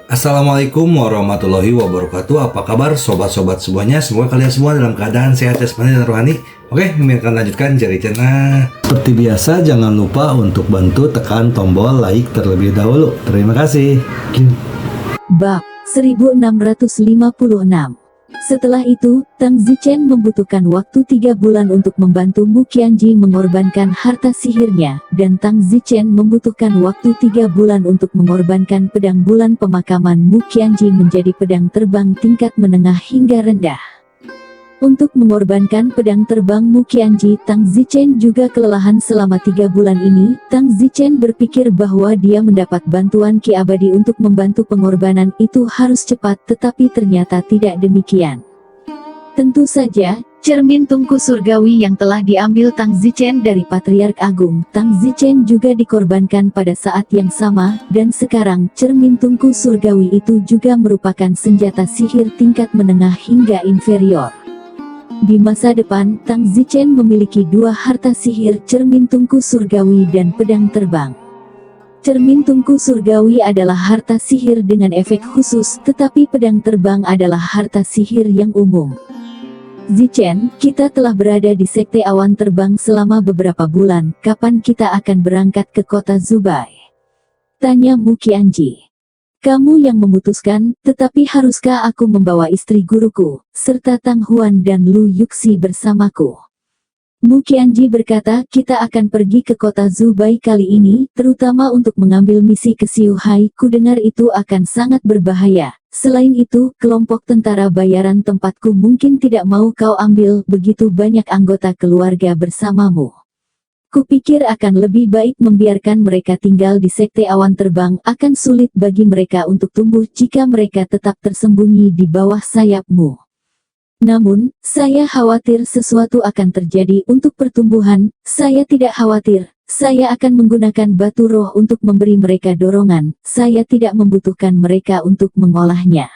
Assalamualaikum warahmatullahi wabarakatuh. Apa kabar sobat-sobat semuanya? Semoga kalian semua dalam keadaan sehat jasmani dan rohani. Oke, kami akan lanjutkan jari channel. Seperti biasa, jangan lupa untuk bantu tekan tombol like terlebih dahulu. Terima kasih. Bab 1656. Setelah itu, Tang Zichen membutuhkan waktu 3 bulan untuk membantu Mu Qianji mengorbankan harta sihirnya, dan Tang Zichen membutuhkan waktu 3 bulan untuk mengorbankan pedang bulan pemakaman Mu Qianji menjadi pedang terbang tingkat menengah hingga rendah. Untuk mengorbankan pedang terbang Mu Qianji, Tang Zichen juga kelelahan selama 3 bulan ini. Tang Zichen berpikir bahwa dia mendapat bantuan Ki Abadi untuk membantu pengorbanan itu harus cepat, tetapi ternyata tidak demikian. Tentu saja, cermin tungku surgawi yang telah diambil Tang Zichen dari Patriark Agung, Tang Zichen juga dikorbankan pada saat yang sama, dan sekarang cermin tungku surgawi itu juga merupakan senjata sihir tingkat menengah hingga inferior. Di masa depan, Tang Zichen memiliki 2 harta sihir, cermin tungku surgawi dan pedang terbang. Cermin tungku surgawi adalah harta sihir dengan efek khusus, tetapi pedang terbang adalah harta sihir yang umum. Zichen, kita telah berada di Sekte Awan Terbang selama beberapa bulan, kapan kita akan berangkat ke kota Zubai? Tanya Mu Qianji. Kamu yang memutuskan, tetapi haruskah aku membawa istri guruku, serta Tang Huan dan Lu Yuxi bersamaku? Mu Qianji berkata, kita akan pergi ke kota Zubai kali ini, terutama untuk mengambil misi ke Xiu Hai. Kudengar itu akan sangat berbahaya. Selain itu, kelompok tentara bayaran tempatku mungkin tidak mau kau ambil, begitu banyak anggota keluarga bersamamu. Kupikir akan lebih baik membiarkan mereka tinggal di Sekte Awan Terbang, akan sulit bagi mereka untuk tumbuh jika mereka tetap tersembunyi di bawah sayapmu. Namun, saya khawatir sesuatu akan terjadi untuk pertumbuhan. Saya tidak khawatir, saya akan menggunakan batu roh untuk memberi mereka dorongan, saya tidak membutuhkan mereka untuk mengolahnya.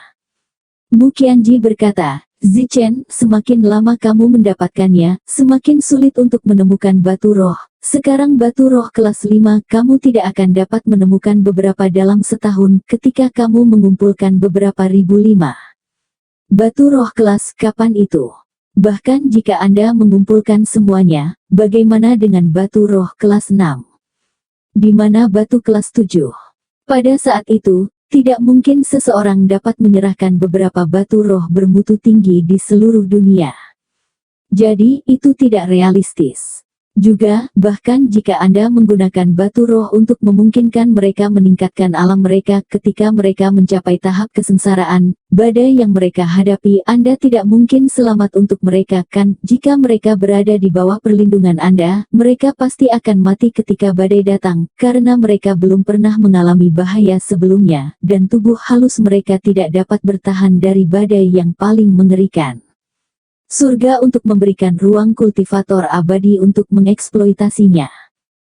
Mu Qianji berkata, Zichen, semakin lama kamu mendapatkannya, semakin sulit untuk menemukan batu roh. Sekarang batu roh kelas 5, kamu tidak akan dapat menemukan beberapa dalam setahun, ketika kamu mengumpulkan beberapa ribu 5. Batu roh kelas, kapan itu? Bahkan jika Anda mengumpulkan semuanya, bagaimana dengan batu roh kelas 6? Di mana batu kelas 7? Pada saat itu, tidak mungkin seseorang dapat menyerahkan beberapa batu roh bermutu tinggi di seluruh dunia. Jadi, itu tidak realistis. Juga, bahkan jika Anda menggunakan batu roh untuk memungkinkan mereka meningkatkan alam mereka ketika mereka mencapai tahap kesengsaraan, badai yang mereka hadapi, Anda tidak mungkin selamat untuk mereka kan? Jika mereka berada di bawah perlindungan Anda, mereka pasti akan mati ketika badai datang, karena mereka belum pernah mengalami bahaya sebelumnya, dan tubuh halus mereka tidak dapat bertahan dari badai yang paling mengerikan. Surga untuk memberikan ruang kultivator abadi untuk mengeksploitasinya.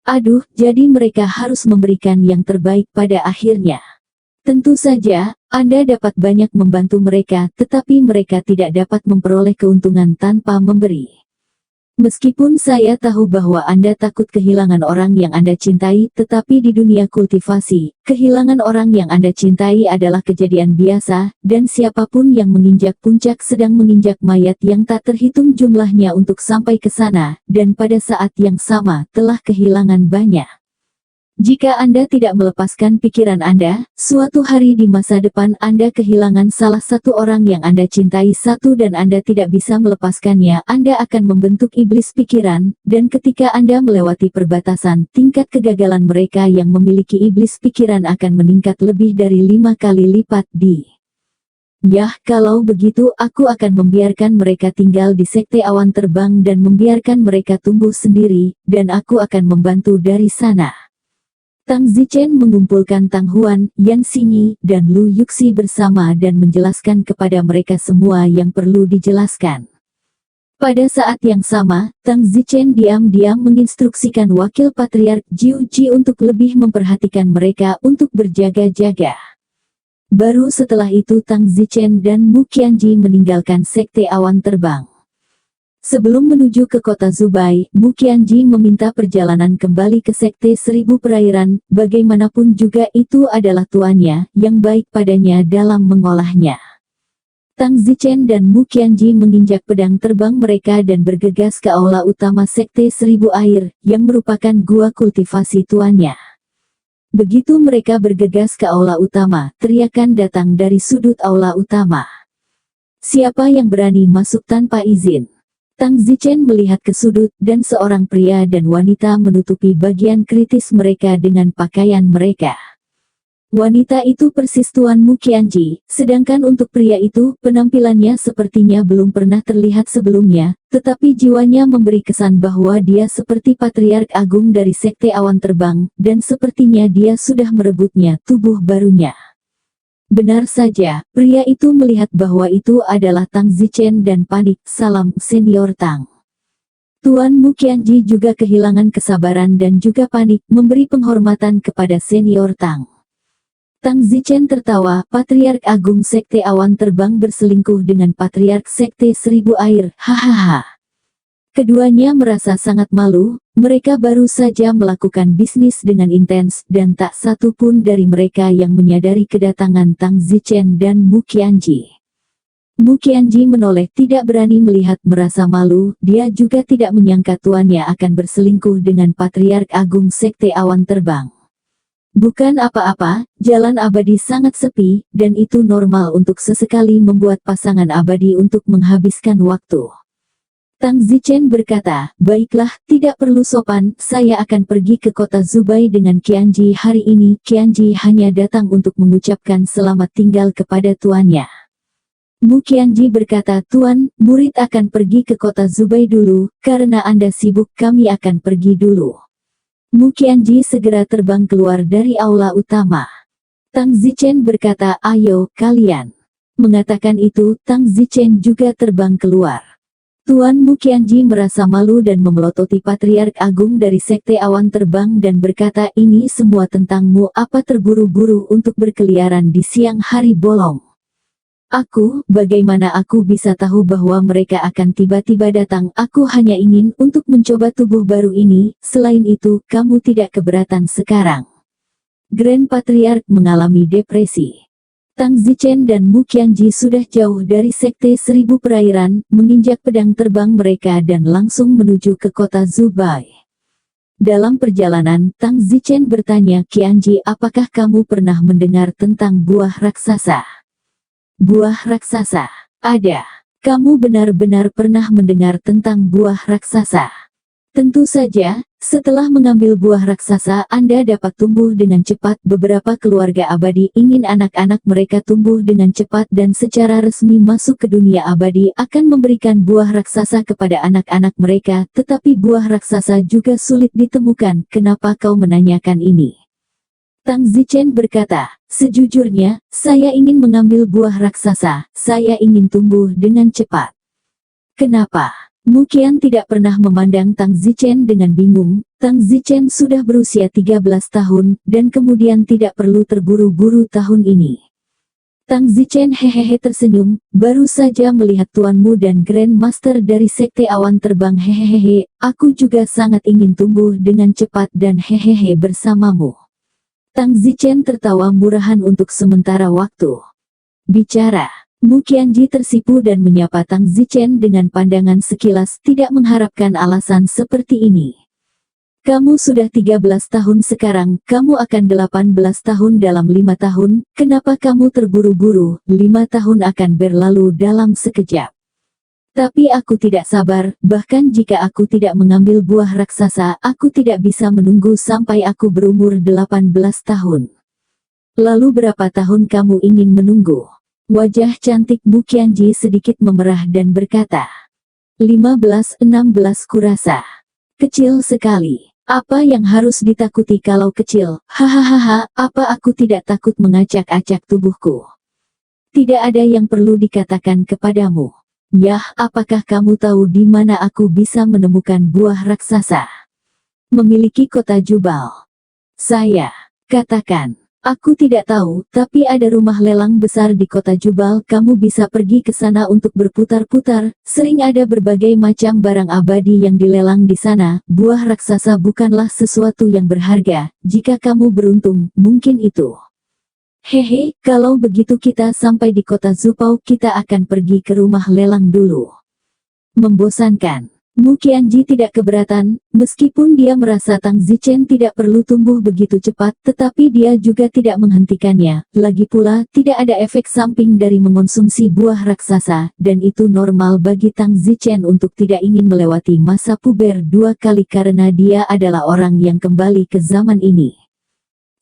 Aduh, jadi mereka harus memberikan yang terbaik pada akhirnya. Tentu saja, Anda dapat banyak membantu mereka, tetapi mereka tidak dapat memperoleh keuntungan tanpa memberi. Meskipun saya tahu bahwa Anda takut kehilangan orang yang Anda cintai, tetapi di dunia kultivasi, kehilangan orang yang Anda cintai adalah kejadian biasa, dan siapapun yang menginjak puncak sedang menginjak mayat yang tak terhitung jumlahnya untuk sampai ke sana, dan pada saat yang sama telah kehilangan banyak. Jika Anda tidak melepaskan pikiran Anda, suatu hari di masa depan Anda kehilangan salah satu orang yang Anda cintai dan Anda tidak bisa melepaskannya, Anda akan membentuk iblis pikiran, dan ketika Anda melewati perbatasan, tingkat kegagalan mereka yang memiliki iblis pikiran akan meningkat lebih dari 5 kali lipat di. Yah, kalau begitu aku akan membiarkan mereka tinggal di Sekte Awan Terbang dan membiarkan mereka tumbuh sendiri, dan aku akan membantu dari sana. Tang Zichen mengumpulkan Tang Huan, Yan Xinyi, dan Lu Yuxi bersama dan menjelaskan kepada mereka semua yang perlu dijelaskan. Pada saat yang sama, Tang Zichen diam-diam menginstruksikan wakil Patriark Jiu Ji untuk lebih memperhatikan mereka untuk berjaga-jaga. Baru setelah itu Tang Zichen dan Mu Qianji meninggalkan Sekte Awan Terbang. Sebelum menuju ke kota Zubai, Mu Qianji meminta perjalanan kembali ke Sekte Seribu Perairan, bagaimanapun juga itu adalah tuannya, yang baik padanya dalam mengolahnya. Tang Zichen dan Mu Qianji menginjak pedang terbang mereka dan bergegas ke aula utama Sekte Seribu Air, yang merupakan gua kultivasi tuannya. Begitu mereka bergegas ke aula utama, teriakan datang dari sudut aula utama. Siapa yang berani masuk tanpa izin? Tang Zichen melihat ke sudut, dan seorang pria dan wanita menutupi bagian kritis mereka dengan pakaian mereka. Wanita itu persis Tuan Mu Qianji, sedangkan untuk pria itu, penampilannya sepertinya belum pernah terlihat sebelumnya, tetapi jiwanya memberi kesan bahwa dia seperti Patriark Agung dari Sekte Awan Terbang, dan sepertinya dia sudah merebutnya tubuh barunya. Benar saja, pria itu melihat bahwa itu adalah Tang Zichen dan panik. Salam, Senior Tang. Tuan Mu Qianji juga kehilangan kesabaran dan juga panik, memberi penghormatan kepada Senior Tang. Tang Zichen tertawa, Patriark Agung Sekte Awan Terbang berselingkuh dengan Patriark Sekte Seribu Air, hahaha. Keduanya merasa sangat malu, mereka baru saja melakukan bisnis dengan intens, dan tak satu pun dari mereka yang menyadari kedatangan Tang Zichen dan Mu Qianji. Mu Qianji menoleh, tidak berani melihat merasa malu, dia juga tidak menyangka tuannya akan berselingkuh dengan Patriark Agung Sekte Awan Terbang. Bukan apa-apa, jalan abadi sangat sepi, dan itu normal untuk sesekali membuat pasangan abadi untuk menghabiskan waktu. Tang Zichen berkata, baiklah, tidak perlu sopan, saya akan pergi ke kota Zubai dengan Qianji hari ini. Qianji hanya datang untuk mengucapkan selamat tinggal kepada tuannya. Mu Qianji berkata, Tuan, murid akan pergi ke kota Zubai dulu, karena Anda sibuk, kami akan pergi dulu. Mu Qianji segera terbang keluar dari aula utama. Tang Zichen berkata, ayo, kalian. Mengatakan itu, Tang Zichen juga terbang keluar. Tuan Mu Qianji merasa malu dan memelototi Patriark Agung dari Sekte Awan Terbang dan berkata, ini semua tentangmu, apa terburu-buru untuk berkeliaran di siang hari bolong. Bagaimana aku bisa tahu bahwa mereka akan tiba-tiba datang? Aku hanya ingin untuk mencoba tubuh baru ini, selain itu, kamu tidak keberatan sekarang. Grand Patriark mengalami depresi. Tang Zichen dan Mu Qianji sudah jauh dari Sekte Seribu Perairan, menginjak pedang terbang mereka dan langsung menuju ke kota Zubai. Dalam perjalanan, Tang Zichen bertanya, Qianji, apakah kamu pernah mendengar tentang buah raksasa? Buah raksasa? Ada. Kamu benar-benar pernah mendengar tentang buah raksasa? Tentu saja, setelah mengambil buah raksasa, Anda dapat tumbuh dengan cepat. Beberapa keluarga abadi ingin anak-anak mereka tumbuh dengan cepat dan secara resmi masuk ke dunia abadi akan memberikan buah raksasa kepada anak-anak mereka, tetapi buah raksasa juga sulit ditemukan. Kenapa kau menanyakan ini? Tang Zichen berkata, sejujurnya, saya ingin mengambil buah raksasa, saya ingin tumbuh dengan cepat. Kenapa? Mu Qian tidak pernah memandang Tang Zichen dengan bingung. Tang Zichen sudah berusia 13 tahun, dan kemudian tidak perlu terburu-buru tahun ini. Tang Zichen hehehe tersenyum, baru saja melihat tuanmu dan Grand Master dari Sekte Awan Terbang hehehe, aku juga sangat ingin tumbuh dengan cepat dan hehehe bersamamu. Tang Zichen tertawa murahan untuk sementara waktu. Bicara. Mu Qianji tersipu dan menyapa Tang Zichen dengan pandangan sekilas, tidak mengharapkan alasan seperti ini. Kamu sudah 13 tahun sekarang, kamu akan 18 tahun dalam 5 tahun, kenapa kamu terburu-buru? 5 tahun akan berlalu dalam sekejap. Tapi aku tidak sabar, bahkan jika aku tidak mengambil buah raksasa, aku tidak bisa menunggu sampai aku berumur 18 tahun. Lalu berapa tahun kamu ingin menunggu? Wajah cantik Mu Qianji sedikit memerah dan berkata, 15-16 kurasa. Kecil sekali. Apa yang harus ditakuti kalau kecil? Hahaha, apa aku tidak takut mengacak-acak tubuhku? Tidak ada yang perlu dikatakan kepadamu. Yah, apakah kamu tahu di mana aku bisa menemukan buah raksasa? Memiliki kota Jubal. Saya, katakan. Aku tidak tahu, tapi ada rumah lelang besar di kota Jubal. Kamu bisa pergi ke sana untuk berputar-putar. Sering ada berbagai macam barang abadi yang dilelang di sana. Buah raksasa bukanlah sesuatu yang berharga. Jika kamu beruntung, mungkin itu. Hehe, kalau begitu kita sampai di kota Zupao, kita akan pergi ke rumah lelang dulu. Membosankan. Mu Qianji tidak keberatan, meskipun dia merasa Tang Zichen tidak perlu tumbuh begitu cepat, tetapi dia juga tidak menghentikannya. Lagi pula, tidak ada efek samping dari mengonsumsi buah raksasa, dan itu normal bagi Tang Zichen untuk tidak ingin melewati masa puber 2 kali karena dia adalah orang yang kembali ke zaman ini.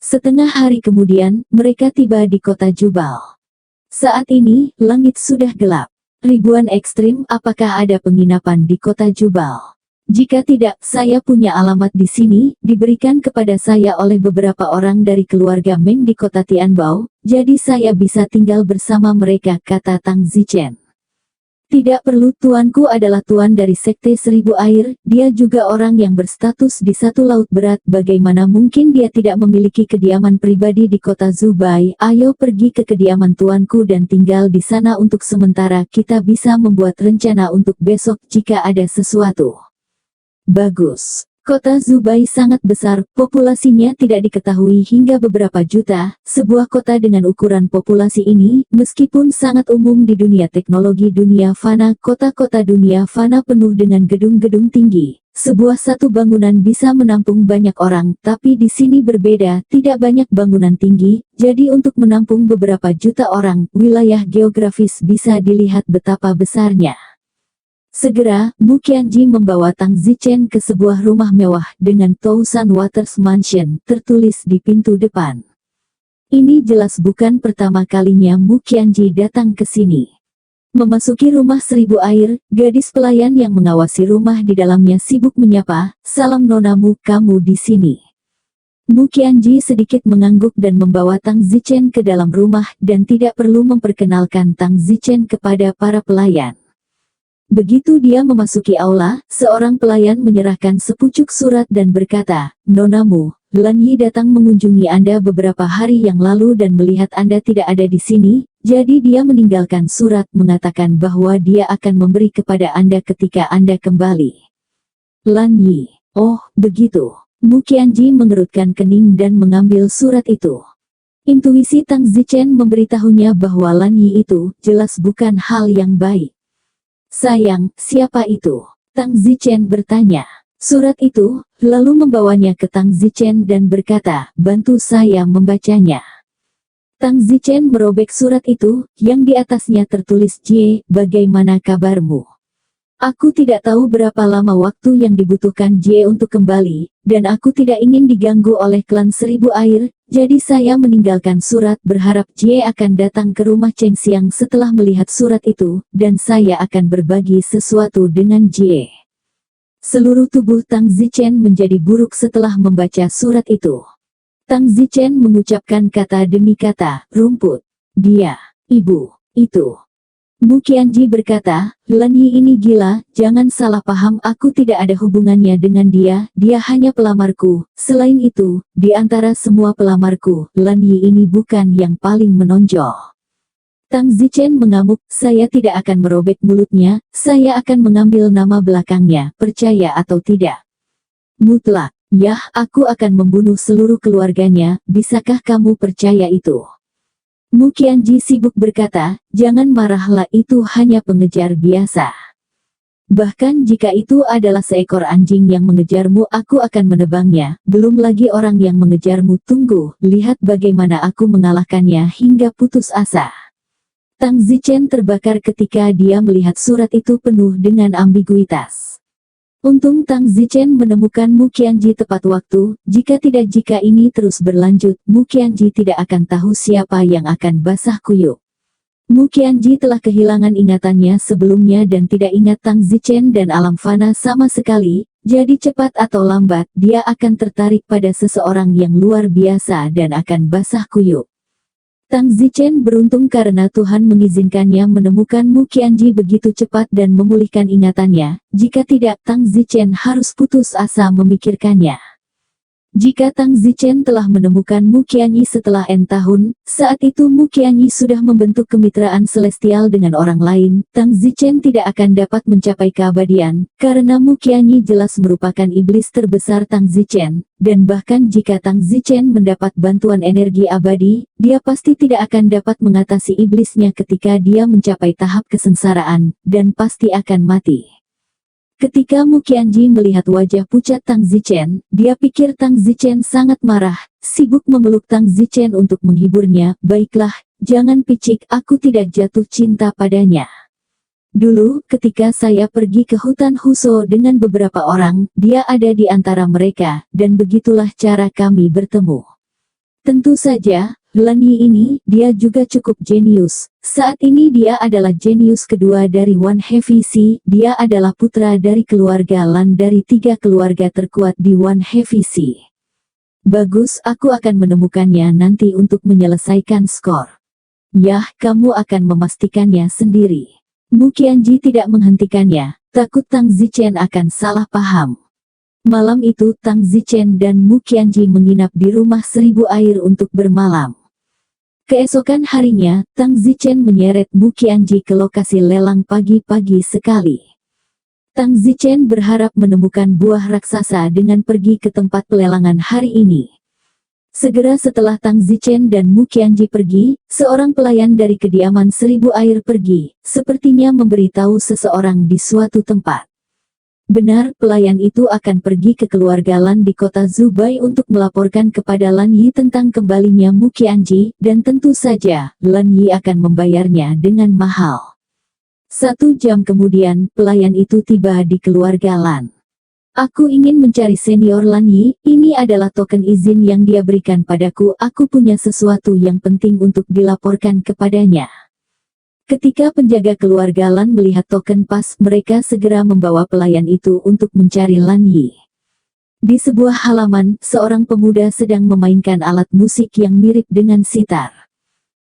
Setengah hari kemudian, mereka tiba di kota Jubal. Saat ini, langit sudah gelap. Ribuan ekstrim, apakah ada penginapan di kota Jubal? Jika tidak, saya punya alamat di sini, diberikan kepada saya oleh beberapa orang dari keluarga Meng di kota Tianbao, jadi saya bisa tinggal bersama mereka, kata Tang Zichen. Tidak perlu, tuanku adalah tuan dari Sekte Seribu Air, dia juga orang yang berstatus di satu laut berat, bagaimana mungkin dia tidak memiliki kediaman pribadi di kota Zubai. Ayo pergi ke kediaman tuanku dan tinggal di sana untuk sementara, kita bisa membuat rencana untuk besok jika ada sesuatu. Bagus. Kota Zubai sangat besar, populasinya tidak diketahui hingga beberapa juta. Sebuah kota dengan ukuran populasi ini, meskipun sangat umum di dunia teknologi dunia fana, kota-kota dunia fana penuh dengan gedung-gedung tinggi. Sebuah satu bangunan bisa menampung banyak orang, tapi di sini berbeda, tidak banyak bangunan tinggi, jadi untuk menampung beberapa juta orang, wilayah geografis bisa dilihat betapa besarnya. Segera, Mu Qianji membawa Tang Zichen ke sebuah rumah mewah dengan Tousan Waters Mansion tertulis di pintu depan. Ini jelas bukan pertama kalinya Mu Qianji datang ke sini. Memasuki rumah Seribu Air, gadis pelayan yang mengawasi rumah di dalamnya sibuk menyapa, "Salam nonamu, kamu di sini." Mu Qianji sedikit mengangguk dan membawa Tang Zichen ke dalam rumah dan tidak perlu memperkenalkan Tang Zichen kepada para pelayan. Begitu dia memasuki aula, seorang pelayan menyerahkan sepucuk surat dan berkata, "Nonamu, Lan Yi datang mengunjungi Anda beberapa hari yang lalu dan melihat Anda tidak ada di sini, jadi dia meninggalkan surat mengatakan bahwa dia akan memberi kepada Anda ketika Anda kembali." Lan Yi, oh, begitu. Mu Qianji mengerutkan kening dan mengambil surat itu. Intuisi Tang Zichen memberitahunya bahwa Lan Yi itu jelas bukan hal yang baik. "Sayang, siapa itu?" Tang Zichen bertanya. Surat itu, lalu membawanya ke Tang Zichen dan berkata, "Bantu saya membacanya." Tang Zichen merobek surat itu, yang di atasnya tertulis, "Jie, bagaimana kabarmu? Aku tidak tahu berapa lama waktu yang dibutuhkan Jie untuk kembali, dan aku tidak ingin diganggu oleh klan Seribu Air, jadi saya meninggalkan surat berharap Jie akan datang ke rumah Cheng Xiang setelah melihat surat itu, dan saya akan berbagi sesuatu dengan Jie." Seluruh tubuh Tang Zichen menjadi buruk setelah membaca surat itu. Tang Zichen mengucapkan kata demi kata, "Rumput. Dia, ibu, itu." Mu Qianji berkata, "Lan Yi ini gila, jangan salah paham, aku tidak ada hubungannya dengan dia, dia hanya pelamarku. Selain itu, di antara semua pelamarku, Lan Yi ini bukan yang paling menonjol." Tang Zichen mengamuk, "Saya tidak akan merobek mulutnya, saya akan mengambil nama belakangnya, percaya atau tidak." "Mutlak, yah, aku akan membunuh seluruh keluarganya, bisakah kamu percaya itu?" Mu Qianji sibuk berkata, "Jangan marahlah, itu hanya pengejar biasa. Bahkan jika itu adalah seekor anjing yang mengejarmu, aku akan menebangnya, belum lagi orang yang mengejarmu. Tunggu, lihat bagaimana aku mengalahkannya hingga putus asa." Tang Zichen terbakar ketika dia melihat surat itu penuh dengan ambiguitas. Untung Tang Zichen menemukan Mu Qianji tepat waktu, jika ini terus berlanjut, Mu Qianji tidak akan tahu siapa yang akan basah kuyup. Mu Qianji telah kehilangan ingatannya sebelumnya dan tidak ingat Tang Zichen dan alam fana sama sekali, jadi cepat atau lambat, dia akan tertarik pada seseorang yang luar biasa dan akan basah kuyup. Tang Zichen beruntung karena Tuhan mengizinkannya menemukan Mu Qianji begitu cepat dan memulihkan ingatannya, jika tidak Tang Zichen harus putus asa memikirkannya. Jika Tang Zichen telah menemukan Mu Qianyi setelah N tahun, saat itu Mu Qianyi sudah membentuk kemitraan celestial dengan orang lain, Tang Zichen tidak akan dapat mencapai keabadian, karena Mu Qianyi jelas merupakan iblis terbesar Tang Zichen, dan bahkan jika Tang Zichen mendapat bantuan energi abadi, dia pasti tidak akan dapat mengatasi iblisnya ketika dia mencapai tahap kesengsaraan, dan pasti akan mati. Ketika Mu Qianji melihat wajah pucat Tang Zichen, dia pikir Tang Zichen sangat marah, sibuk memeluk Tang Zichen untuk menghiburnya. Baiklah, jangan picik, aku tidak jatuh cinta padanya. Dulu, ketika saya pergi ke hutan Huso dengan beberapa orang, dia ada di antara mereka, dan begitulah cara kami bertemu. Tentu saja, Lan Yi ini, dia juga cukup jenius. Saat ini dia adalah jenius kedua dari One Heavy Sea. Dia adalah putra dari keluarga Lan dari 3 keluarga terkuat di One Heavy Sea. Bagus, aku akan menemukannya nanti untuk menyelesaikan skor. Yah, kamu akan memastikannya sendiri. Mu Qianji tidak menghentikannya, takut Tang Zichen akan salah paham. Malam itu Tang Zichen dan Mu Qianji menginap di rumah 1000 air untuk bermalam. Keesokan harinya, Tang Zichen menyeret Mu Qianji ke lokasi lelang pagi-pagi sekali. Tang Zichen berharap menemukan buah raksasa dengan pergi ke tempat pelelangan hari ini. Segera setelah Tang Zichen dan Mu Qianji pergi, seorang pelayan dari kediaman 1000 air pergi, sepertinya memberitahu seseorang di suatu tempat. Benar, pelayan itu akan pergi ke keluarga Lan di kota Zubai untuk melaporkan kepada Lan Yi tentang kembalinya Mu Qianji, dan tentu saja, Lan Yi akan membayarnya dengan mahal. 1 jam kemudian, pelayan itu tiba di keluarga Lan. Aku ingin mencari senior Lan Yi, ini adalah token izin yang dia berikan padaku, aku punya sesuatu yang penting untuk dilaporkan kepadanya. Ketika penjaga keluarga Lan melihat token pas, mereka segera membawa pelayan itu untuk mencari Lan Yi. Di sebuah halaman, seorang pemuda sedang memainkan alat musik yang mirip dengan sitar.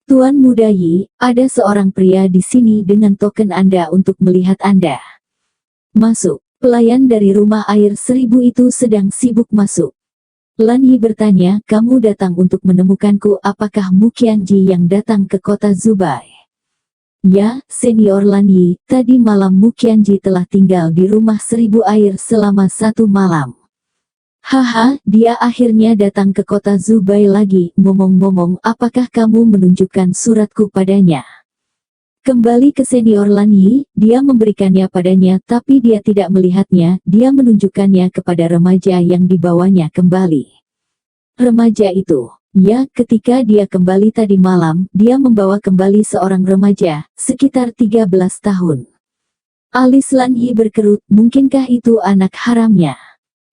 Tuan Muda Yi, ada seorang pria di sini dengan token Anda untuk melihat Anda. Masuk. Pelayan dari rumah air 1000 itu sedang sibuk masuk. Lan Yi bertanya, kamu datang untuk menemukanku, apakah Mu Qianji yang datang ke kota Zubai? Ya, senior Lan Yi, tadi malam Mu Qianji telah tinggal di rumah 1000 air selama 1 malam. Haha, dia akhirnya datang ke kota Zubai lagi. Ngomong-ngomong, apakah kamu menunjukkan suratku padanya? Kembali ke senior Lan Yi, dia memberikannya padanya tapi dia tidak melihatnya, dia menunjukkannya kepada remaja yang dibawanya kembali. Remaja itu, ya, ketika dia kembali tadi malam, dia membawa kembali seorang remaja, sekitar 13 tahun. Alis Lan Yi berkerut, mungkinkah itu anak haramnya?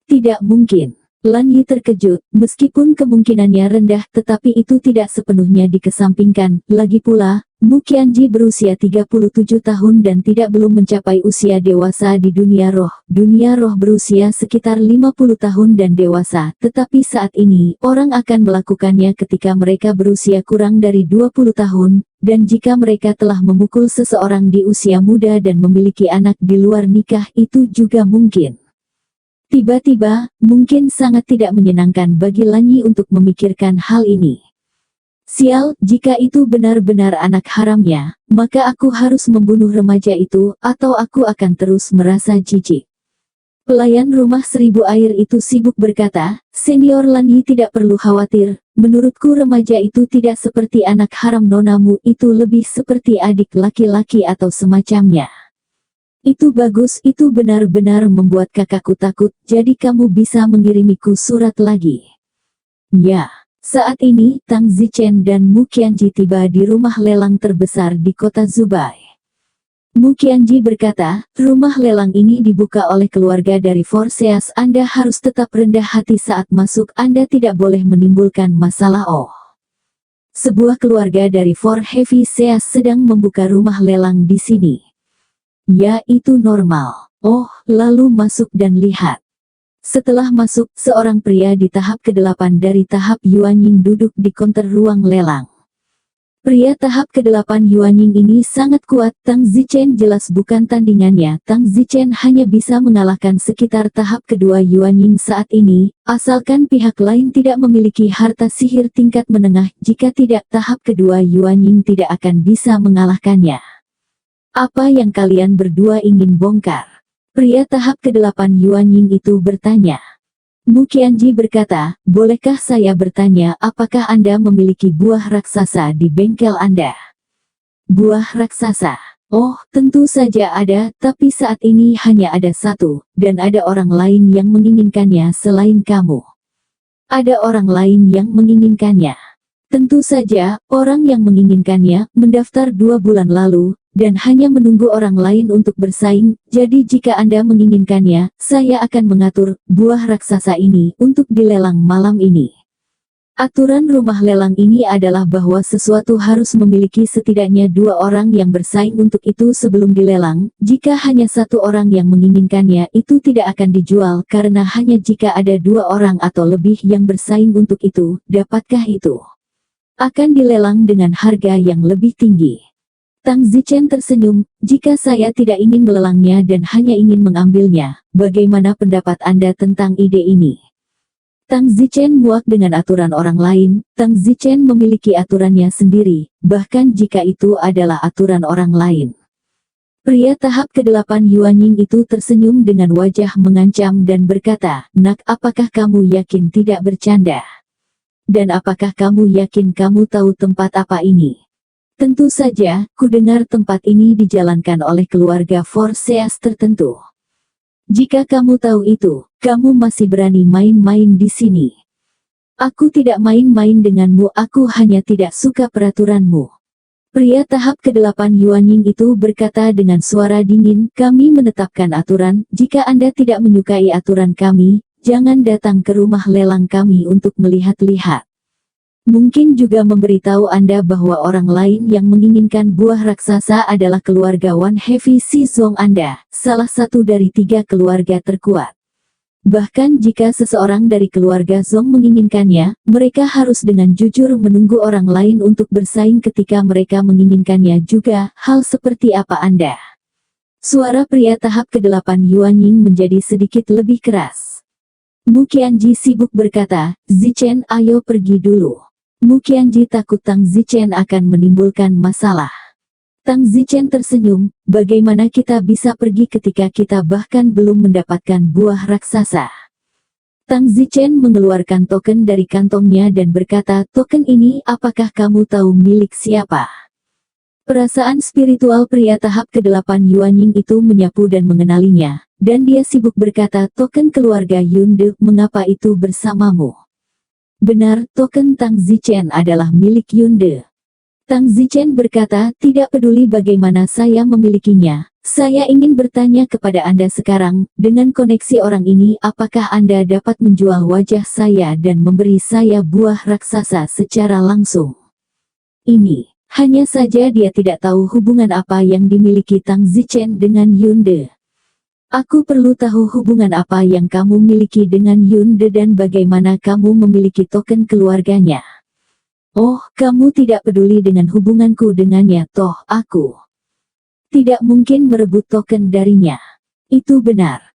Tidak mungkin. Lan Yi terkejut, meskipun kemungkinannya rendah tetapi itu tidak sepenuhnya dikesampingkan. Lagi pula, Mu Qianji berusia 37 tahun dan belum mencapai usia dewasa di dunia roh. Dunia roh berusia sekitar 50 tahun dan dewasa, tetapi saat ini, orang akan melakukannya ketika mereka berusia kurang dari 20 tahun, dan jika mereka telah memukul seseorang di usia muda dan memiliki anak di luar nikah itu juga mungkin. Tiba-tiba, mungkin sangat tidak menyenangkan bagi Lan Yi untuk memikirkan hal ini. Sial, jika itu benar-benar anak haramnya, maka aku harus membunuh remaja itu, atau aku akan terus merasa jijik. Pelayan rumah 1000 air itu sibuk berkata, senior Lan Yi tidak perlu khawatir, menurutku remaja itu tidak seperti anak haram nonamu, itu lebih seperti adik laki-laki atau semacamnya. Itu bagus, itu benar-benar membuat kakakku takut, jadi kamu bisa mengirimiku surat lagi. Ya. Saat ini, Tang Zichen dan Mu Qianji tiba di rumah lelang terbesar di kota Zubai. Mu Qianji berkata, rumah lelang ini dibuka oleh keluarga dari Forseas, Anda harus tetap rendah hati saat masuk, Anda tidak boleh menimbulkan masalah. Oh. Sebuah keluarga dari For Heavy Seas sedang membuka rumah lelang di sini. Ya, itu normal. Oh, lalu masuk dan lihat. Setelah masuk, seorang pria di tahap ke-8 dari tahap Yuanying duduk di konter ruang lelang. Pria tahap ke-8 Yuanying ini sangat kuat, Tang Zichen jelas bukan tandingannya. Tang Zichen hanya bisa mengalahkan sekitar tahap kedua Yuanying saat ini, asalkan pihak lain tidak memiliki harta sihir tingkat menengah. Jika tidak, tahap kedua Yuanying tidak akan bisa mengalahkannya. Apa yang kalian berdua ingin bongkar? Pria tahap ke-8 Yuanying itu bertanya. Mu Qianji berkata, bolehkah saya bertanya apakah Anda memiliki buah raksasa di bengkel Anda? Buah raksasa? Oh, tentu saja ada, tapi saat ini hanya ada satu, dan ada orang lain yang menginginkannya selain kamu. Ada orang lain yang menginginkannya. Tentu saja, orang yang menginginkannya mendaftar 2 bulan lalu, dan hanya menunggu orang lain untuk bersaing. Jadi jika Anda menginginkannya, saya akan mengatur buah raksasa ini untuk dilelang malam ini. Aturan rumah lelang ini adalah bahwa sesuatu harus memiliki setidaknya 2 orang yang bersaing untuk itu sebelum dilelang. Jika hanya 1 orang yang menginginkannya, itu tidak akan dijual karena hanya jika ada 2 orang atau lebih yang bersaing untuk itu, dapatkah itu akan dilelang dengan harga yang lebih tinggi. Tang Zichen tersenyum, jika saya tidak ingin melelangnya dan hanya ingin mengambilnya, bagaimana pendapat Anda tentang ide ini? Tang Zichen muak dengan aturan orang lain. Tang Zichen memiliki aturannya sendiri, bahkan jika itu adalah aturan orang lain. Pria tahap ke-8 Yuanying itu tersenyum dengan wajah mengancam dan berkata, "Nak, apakah kamu yakin tidak bercanda? Dan apakah kamu yakin kamu tahu tempat apa ini?" Tentu saja, ku dengar tempat ini dijalankan oleh keluarga Forsyth tertentu. Jika kamu tahu itu, kamu masih berani main-main di sini. Aku tidak main-main denganmu, aku hanya tidak suka peraturanmu. Pria tahap ke-8 Yuanying itu berkata dengan suara dingin, kami menetapkan aturan, jika Anda tidak menyukai aturan kami, jangan datang ke rumah lelang kami untuk melihat-lihat. Mungkin juga memberitahu Anda bahwa orang lain yang menginginkan buah raksasa adalah keluarga Wan Heavy Si Zong Anda, salah satu dari 3 keluarga terkuat. Bahkan jika seseorang dari keluarga Zong menginginkannya, mereka harus dengan jujur menunggu orang lain untuk bersaing ketika mereka menginginkannya juga. Hal seperti apa Anda? Suara pria tahap ke-8 Yuanying menjadi sedikit lebih keras. Mu Qianji sibuk berkata, Zichen, ayo pergi dulu. Mu Qianji takut Tang Zichen akan menimbulkan masalah. Tang Zichen tersenyum, bagaimana kita bisa pergi ketika kita bahkan belum mendapatkan buah raksasa? Tang Zichen mengeluarkan token dari kantongnya dan berkata, token ini apakah kamu tahu milik siapa? Perasaan spiritual pria tahap ke-8 Yuanying itu menyapu dan mengenalinya, dan dia sibuk berkata, token keluarga Yunde, mengapa itu bersamamu? Benar, token Tang Zichen adalah milik Yunde. Tang Zichen berkata, tidak peduli bagaimana saya memilikinya, saya ingin bertanya kepada Anda sekarang, dengan koneksi orang ini apakah Anda dapat menjual wajah saya dan memberi saya buah raksasa secara langsung? Ini, hanya saja dia tidak tahu hubungan apa yang dimiliki Tang Zichen dengan Yunde. Aku perlu tahu hubungan apa yang kamu miliki dengan Yunde dan bagaimana kamu memiliki token keluarganya. Oh, kamu tidak peduli dengan hubunganku dengannya, toh aku tidak mungkin merebut token darinya. Itu benar.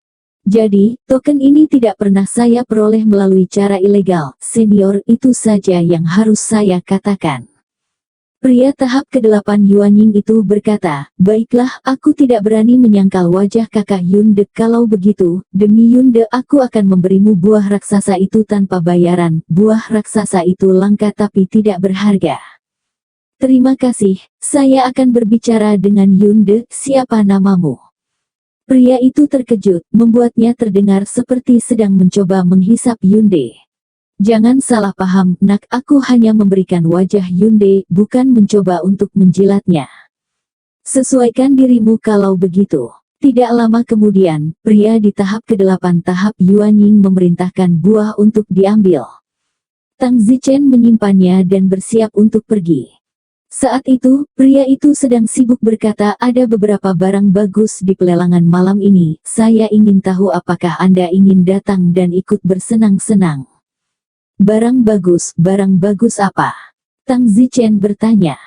Jadi, token ini tidak pernah saya peroleh melalui cara ilegal, senior, itu saja yang harus saya katakan. Pria tahap ke-8 Yuanying itu berkata, baiklah, aku tidak berani menyangkal wajah kakak Yunde. Kalau begitu, demi Yunde aku akan memberimu buah raksasa itu tanpa bayaran. Buah raksasa itu langka tapi tidak berharga. Terima kasih, saya akan berbicara dengan Yunde. Siapa namamu? Pria itu terkejut, membuatnya terdengar seperti sedang mencoba menghisap Yunde. Jangan salah paham, nak, aku hanya memberikan wajah Yunde, bukan mencoba untuk menjilatnya. Sesuaikan dirimu kalau begitu. Tidak lama kemudian, pria di tahap ke-8 tahap Yuanying memerintahkan buah untuk diambil. Tang Zichen menyimpannya dan bersiap untuk pergi. Saat itu, pria itu sedang sibuk berkata, ada beberapa barang bagus di pelelangan malam ini, saya ingin tahu apakah Anda ingin datang dan ikut bersenang-senang. Barang bagus apa? Tang Zichen bertanya.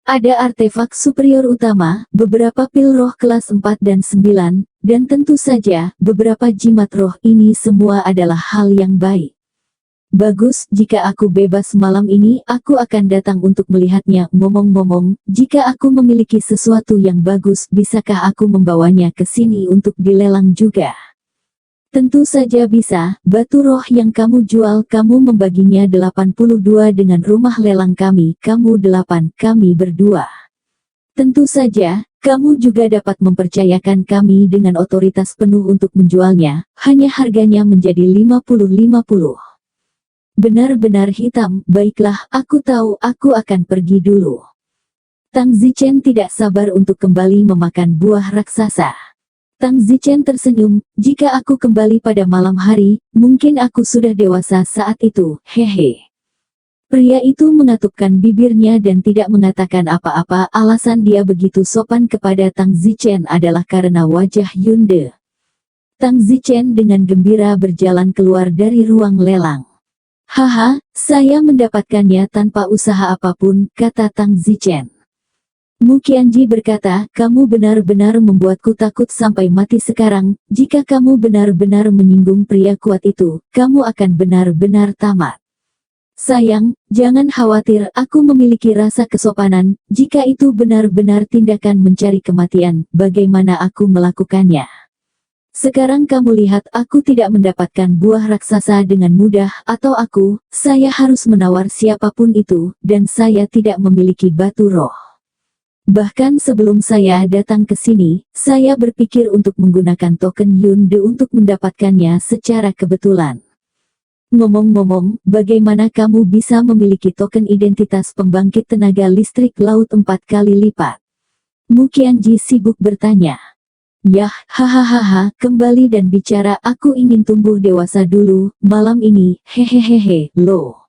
Ada artefak superior utama, beberapa pil roh kelas 4 dan 9, dan tentu saja, beberapa jimat roh. Ini semua adalah hal yang baik. Bagus, jika aku bebas malam ini, aku akan datang untuk melihatnya. Ngomong-ngomong, jika aku memiliki sesuatu yang bagus, bisakah aku membawanya ke sini untuk dilelang juga? Tentu saja bisa. Batu roh yang kamu jual, kamu membaginya 82 dengan rumah lelang kami. Kamu 8, kami berdua. Tentu saja, kamu juga dapat mempercayakan kami dengan otoritas penuh untuk menjualnya. Hanya harganya menjadi 50-50. Benar-benar hitam. Baiklah, aku tahu, aku akan pergi dulu. Tang Zichen tidak sabar untuk kembali memakan buah raksasa. Tang Zichen tersenyum, jika aku kembali pada malam hari, mungkin aku sudah dewasa saat itu, hehe. Pria itu mengatupkan bibirnya dan tidak mengatakan apa-apa. Alasan dia begitu sopan kepada Tang Zichen adalah karena wajah Yunde. Tang Zichen dengan gembira berjalan keluar dari ruang lelang. Haha, saya mendapatkannya tanpa usaha apapun, kata Tang Zichen. Mu Qianji berkata, kamu benar-benar membuatku takut sampai mati sekarang. Jika kamu benar-benar menyinggung pria kuat itu, kamu akan benar-benar tamat. Sayang, jangan khawatir, aku memiliki rasa kesopanan. Jika itu benar-benar tindakan mencari kematian, bagaimana aku melakukannya? Sekarang kamu lihat, aku tidak mendapatkan buah raksasa dengan mudah, atau saya harus menawar siapapun itu, dan saya tidak memiliki batu roh. Bahkan sebelum saya datang ke sini, saya berpikir untuk menggunakan token Yunde untuk mendapatkannya secara kebetulan. Ngomong-ngomong, bagaimana kamu bisa memiliki token identitas pembangkit tenaga listrik laut 4 kali lipat? Mu Qianji sibuk bertanya. Yah, hahaha, kembali dan bicara, aku ingin tumbuh dewasa dulu, malam ini, hehehehe, loh.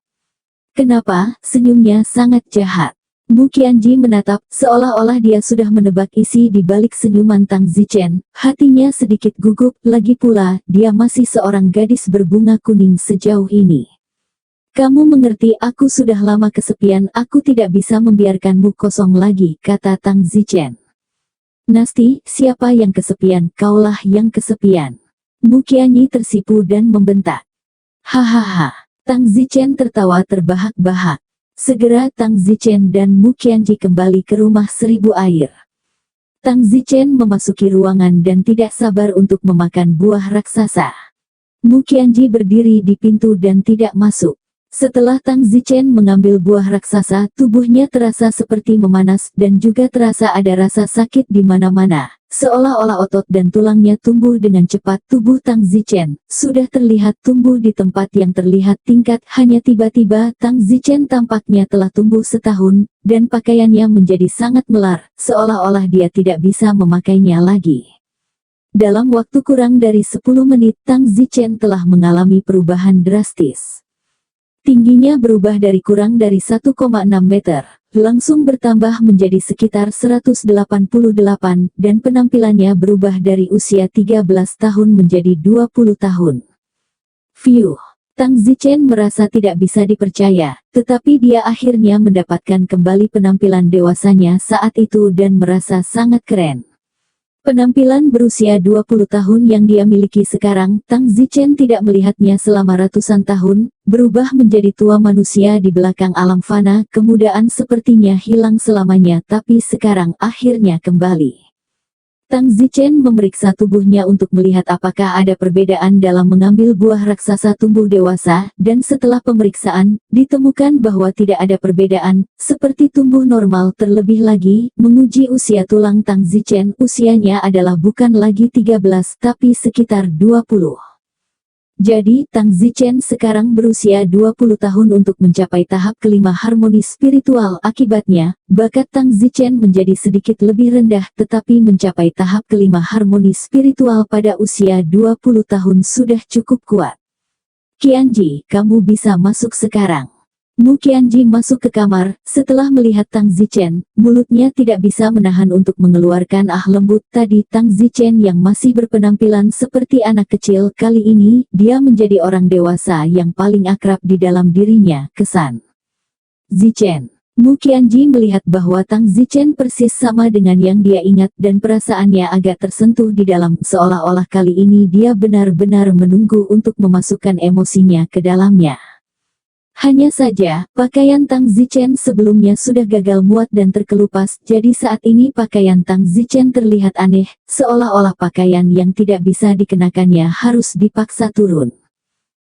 Kenapa? Senyumnya sangat jahat. Mu Qianji menatap, seolah-olah dia sudah menebak isi di balik senyuman Tang Zichen. Hatinya sedikit gugup, lagi pula, dia masih seorang gadis berbunga kuning sejauh ini. Kamu mengerti, aku sudah lama kesepian, aku tidak bisa membiarkanmu kosong lagi, kata Tang Zichen. Nasti, siapa yang kesepian? Kaulah yang kesepian. Mu Qianji tersipu dan membentak. Hahaha. Tang Zichen tertawa terbahak-bahak. Segera Tang Zichen dan Mu Qianji kembali ke rumah 1000 air. Tang Zichen memasuki ruangan dan tidak sabar untuk memakan buah raksasa. Mu Qianji berdiri di pintu dan tidak masuk. Setelah Tang Zichen mengambil buah raksasa, tubuhnya terasa seperti memanas dan juga terasa ada rasa sakit di mana-mana. Seolah-olah otot dan tulangnya tumbuh dengan cepat. Tubuh Tang Zichen sudah terlihat tumbuh di tempat yang terlihat tingkat. Hanya tiba-tiba Tang Zichen tampaknya telah tumbuh setahun, dan pakaiannya menjadi sangat melar, seolah-olah dia tidak bisa memakainya lagi. Dalam waktu kurang dari 10 menit Tang Zichen telah mengalami perubahan drastis. Tingginya berubah dari kurang dari 1,6 meter, langsung bertambah menjadi sekitar 188, dan penampilannya berubah dari usia 13 tahun menjadi 20 tahun. Fiuh, Tang Zichen merasa tidak bisa dipercaya, tetapi dia akhirnya mendapatkan kembali penampilan dewasanya saat itu dan merasa sangat keren. Penampilan berusia 20 tahun yang dia miliki sekarang, Tang Zichen tidak melihatnya selama ratusan tahun, berubah menjadi tua manusia di belakang alam fana. Kemudaan sepertinya hilang selamanya, tapi sekarang akhirnya kembali. Tang Zichen memeriksa tubuhnya untuk melihat apakah ada perbedaan dalam mengambil buah raksasa tumbuh dewasa, dan setelah pemeriksaan, ditemukan bahwa tidak ada perbedaan, seperti tumbuh normal. Terlebih lagi, menguji usia tulang Tang Zichen, usianya adalah bukan lagi 13 tapi sekitar 20. Jadi, Tang Zichen sekarang berusia 20 tahun untuk mencapai tahap kelima harmoni spiritual. Akibatnya, bakat Tang Zichen menjadi sedikit lebih rendah, tetapi mencapai tahap kelima harmoni spiritual pada usia 20 tahun sudah cukup kuat. Qianji, kamu bisa masuk sekarang. Mu Qianji masuk ke kamar, setelah melihat Tang Zichen, mulutnya tidak bisa menahan untuk mengeluarkan lembut. Tadi Tang Zichen yang masih berpenampilan seperti anak kecil, kali ini, dia menjadi orang dewasa yang paling akrab di dalam dirinya, kesan. Zichen, Mu Qianji melihat bahwa Tang Zichen persis sama dengan yang dia ingat dan perasaannya agak tersentuh di dalam, seolah-olah kali ini dia benar-benar menunggu untuk memasukkan emosinya ke dalamnya. Hanya saja, pakaian Tang Zichen sebelumnya sudah gagal muat dan terkelupas, jadi saat ini pakaian Tang Zichen terlihat aneh, seolah-olah pakaian yang tidak bisa dikenakannya harus dipaksa turun.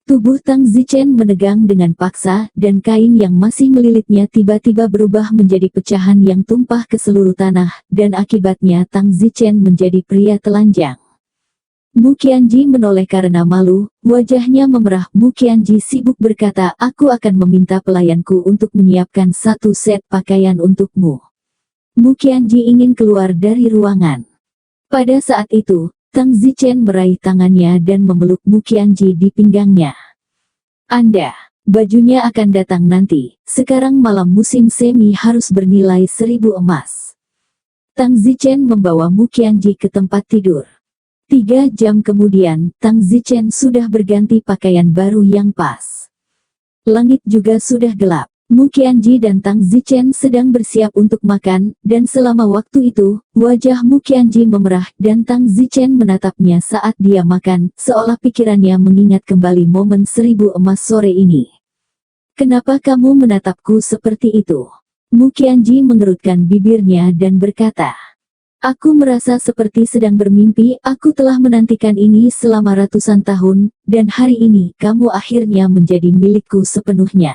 Tubuh Tang Zichen menegang dengan paksa, dan kain yang masih melilitnya tiba-tiba berubah menjadi pecahan yang tumpah ke seluruh tanah, dan akibatnya Tang Zichen menjadi pria telanjang. Mu Qianji menoleh karena malu, wajahnya memerah. Mu Qianji sibuk berkata, aku akan meminta pelayanku untuk menyiapkan satu set pakaian untukmu. Mu Qianji ingin keluar dari ruangan. Pada saat itu, Tang Zichen meraih tangannya dan memeluk Mu Qianji di pinggangnya. Anda, bajunya akan datang nanti, sekarang malam musim semi harus bernilai 1000 emas. Tang Zichen membawa Mu Qianji ke tempat tidur. 3 jam kemudian, Tang Zichen sudah berganti pakaian baru yang pas. Langit juga sudah gelap. Mu Qianji dan Tang Zichen sedang bersiap untuk makan, dan selama waktu itu, wajah Mu Qianji memerah, dan Tang Zichen menatapnya saat dia makan, seolah pikirannya mengingat kembali momen 1000 emas sore ini. Kenapa kamu menatapku seperti itu? Mu Qianji mengerutkan bibirnya dan berkata, aku merasa seperti sedang bermimpi, aku telah menantikan ini selama ratusan tahun, dan hari ini kamu akhirnya menjadi milikku sepenuhnya.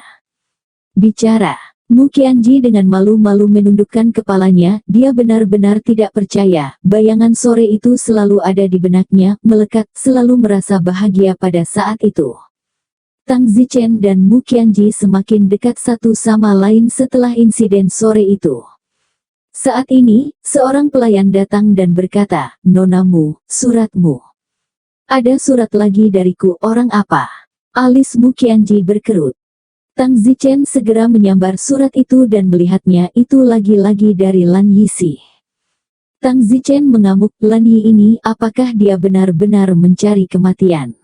Bicara, Mu Qianji dengan malu-malu menundukkan kepalanya, dia benar-benar tidak percaya, bayangan sore itu selalu ada di benaknya, melekat, selalu merasa bahagia pada saat itu. Tang Zichen dan Mu Qianji semakin dekat satu sama lain setelah insiden sore itu. Saat ini, seorang pelayan datang dan berkata, Nona Mu, suratmu. Ada surat lagi dariku, orang apa? Alis Mu Qianji berkerut. Tang Zichen segera menyambar surat itu dan melihatnya, itu lagi-lagi dari Lan Yixi. Tang Zichen mengamuk, Lan Yi ini, apakah dia benar-benar mencari kematian?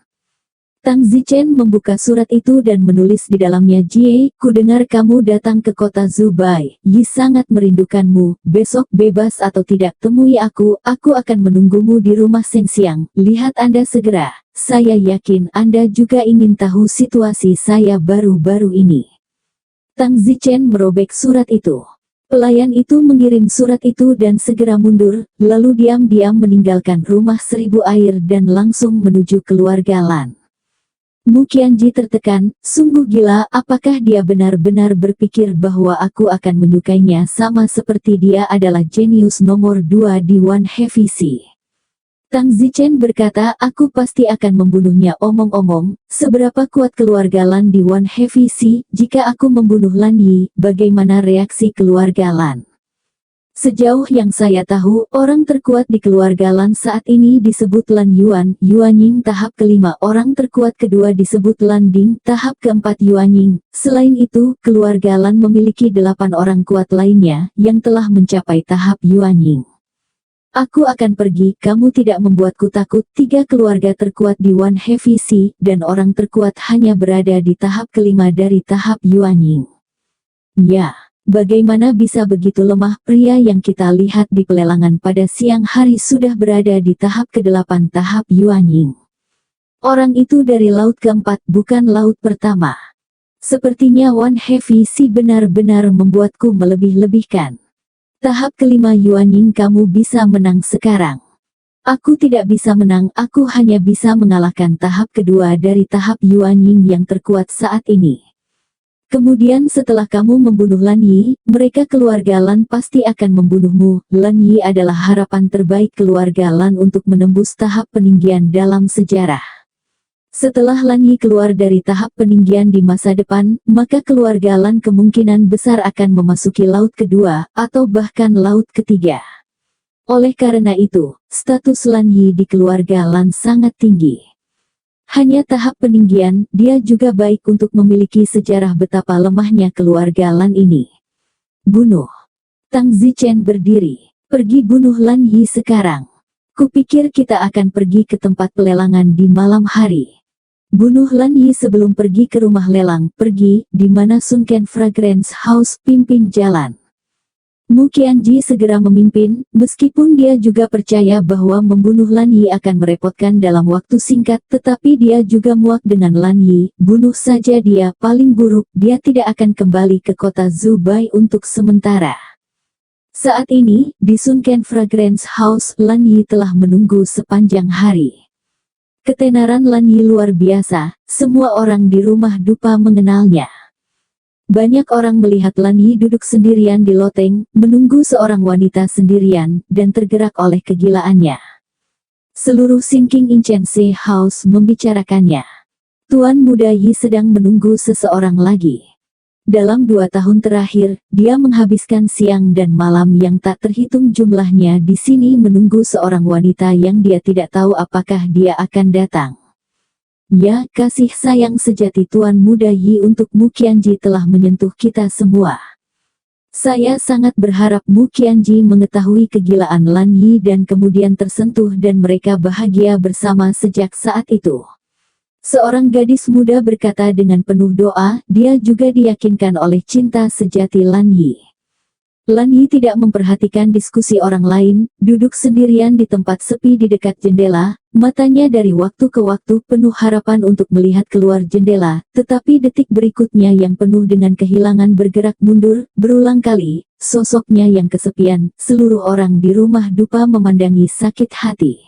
Tang Zichen membuka surat itu dan menulis di dalamnya, Jie, ku dengar kamu datang ke kota Zubai, Yi sangat merindukanmu, besok bebas atau tidak temui aku akan menunggumu di rumah Shengxiang, lihat Anda segera, saya yakin Anda juga ingin tahu situasi saya baru-baru ini. Tang Zichen merobek surat itu. Pelayan itu mengirim surat itu dan segera mundur, lalu diam-diam meninggalkan rumah 1000 air dan langsung menuju keluarga Lan. Mu Qianji tertekan, sungguh gila, apakah dia benar-benar berpikir bahwa aku akan menyukainya sama seperti dia adalah jenius nomor 2 di One Heavy Sea. Tang Zichen berkata, aku pasti akan membunuhnya. Omong-omong, seberapa kuat keluarga Lan di One Heavy Sea? Jika aku membunuh Lan Yi, bagaimana reaksi keluarga Lan? Sejauh yang saya tahu, orang terkuat di keluarga Lan saat ini disebut Lan Yuan, Yuanying tahap kelima, orang terkuat kedua disebut Lan Ding, tahap keempat Yuanying. Selain itu, keluarga Lan memiliki 8 orang kuat lainnya, yang telah mencapai tahap Yuanying. Aku akan pergi, kamu tidak membuatku takut. 3 keluarga terkuat di One Heavy Sea, dan orang terkuat hanya berada di tahap kelima dari tahap Yuanying. Ya. Bagaimana bisa begitu lemah? Pria yang kita lihat di pelelangan pada siang hari sudah berada di tahap ke-8 tahap Yuanying. Orang itu dari laut keempat, bukan laut pertama. Sepertinya One Heavy Sea benar-benar membuatku melebih-lebihkan. Tahap kelima Yuanying, kamu bisa menang sekarang. Aku tidak bisa menang, aku hanya bisa mengalahkan tahap kedua dari tahap Yuanying yang terkuat saat ini. Kemudian setelah kamu membunuh Lan Yi, mereka keluarga Lan pasti akan membunuhmu. Lan Yi adalah harapan terbaik keluarga Lan untuk menembus tahap peninggian dalam sejarah. Setelah Lan Yi keluar dari tahap peninggian di masa depan, maka keluarga Lan kemungkinan besar akan memasuki laut kedua, atau bahkan laut ketiga. Oleh karena itu, status Lan Yi di keluarga Lan sangat tinggi. Hanya tahap peninggian, dia juga baik untuk memiliki sejarah betapa lemahnya keluarga Lan ini. Bunuh. Tang Zichen berdiri. Pergi bunuh Lan Yi sekarang. Kupikir kita akan pergi ke tempat pelelangan di malam hari. Bunuh Lan Yi sebelum pergi ke rumah lelang, pergi, di mana Sunken Fragrance House pimpin jalan. Mu Qianji segera memimpin, meskipun dia juga percaya bahwa membunuh Lan Yi akan merepotkan dalam waktu singkat, tetapi dia juga muak dengan Lan Yi. Bunuh saja dia, paling buruk, dia tidak akan kembali ke kota Zubai untuk sementara. Saat ini, di Sunken Fragrance House, Lan Yi telah menunggu sepanjang hari. Ketenaran Lan Yi luar biasa, semua orang di rumah dupa mengenalnya. Banyak orang melihat Lan Yi duduk sendirian di loteng, menunggu seorang wanita sendirian, dan tergerak oleh kegilaannya. Seluruh Sinking Incense House membicarakannya. Tuan Muda Yi sedang menunggu seseorang lagi. Dalam 2 tahun terakhir, dia menghabiskan siang dan malam yang tak terhitung jumlahnya di sini menunggu seorang wanita yang dia tidak tahu apakah dia akan datang. Ya, kasih sayang sejati Tuan Muda Yi untuk Mu Qianji telah menyentuh kita semua. Saya sangat berharap Mu Qianji mengetahui kegilaan Lan Yi dan kemudian tersentuh dan mereka bahagia bersama sejak saat itu. Seorang gadis muda berkata dengan penuh doa, dia juga diyakinkan oleh cinta sejati Lan Yi. Lan Yi tidak memperhatikan diskusi orang lain, duduk sendirian di tempat sepi di dekat jendela, matanya dari waktu ke waktu penuh harapan untuk melihat keluar jendela, tetapi detik berikutnya yang penuh dengan kehilangan bergerak mundur, berulang kali, sosoknya yang kesepian, seluruh orang di rumah dupa memandangi sakit hati.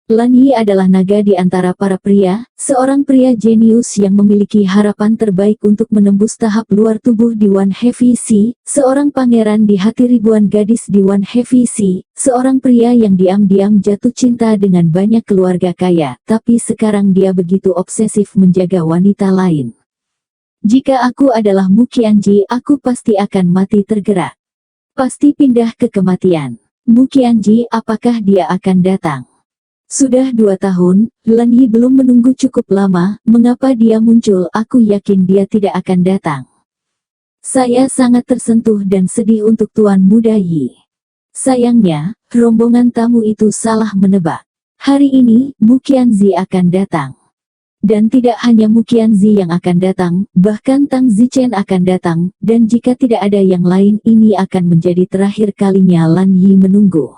Lan Yi adalah naga di antara para pria, seorang pria jenius yang memiliki harapan terbaik untuk menembus tahap luar tubuh di One Heavy Sea, seorang pangeran di hati ribuan gadis di One Heavy Sea, seorang pria yang diam-diam jatuh cinta dengan banyak keluarga kaya, tapi sekarang dia begitu obsesif menjaga wanita lain. Jika aku adalah Mu Qianji, aku pasti akan mati tergerak. Pasti pindah ke kematian. Mu Qianji, apakah dia akan datang? Sudah 2 tahun, Lan Yi belum menunggu cukup lama, mengapa dia muncul? Aku yakin dia tidak akan datang. Saya sangat tersentuh dan sedih untuk Tuan Muda Yi. Sayangnya, rombongan tamu itu salah menebak. Hari ini, Mu Qianzi akan datang. Dan tidak hanya Mu Qianzi yang akan datang, bahkan Tang Zichen akan datang, dan jika tidak ada yang lain ini akan menjadi terakhir kalinya Lan Yi menunggu.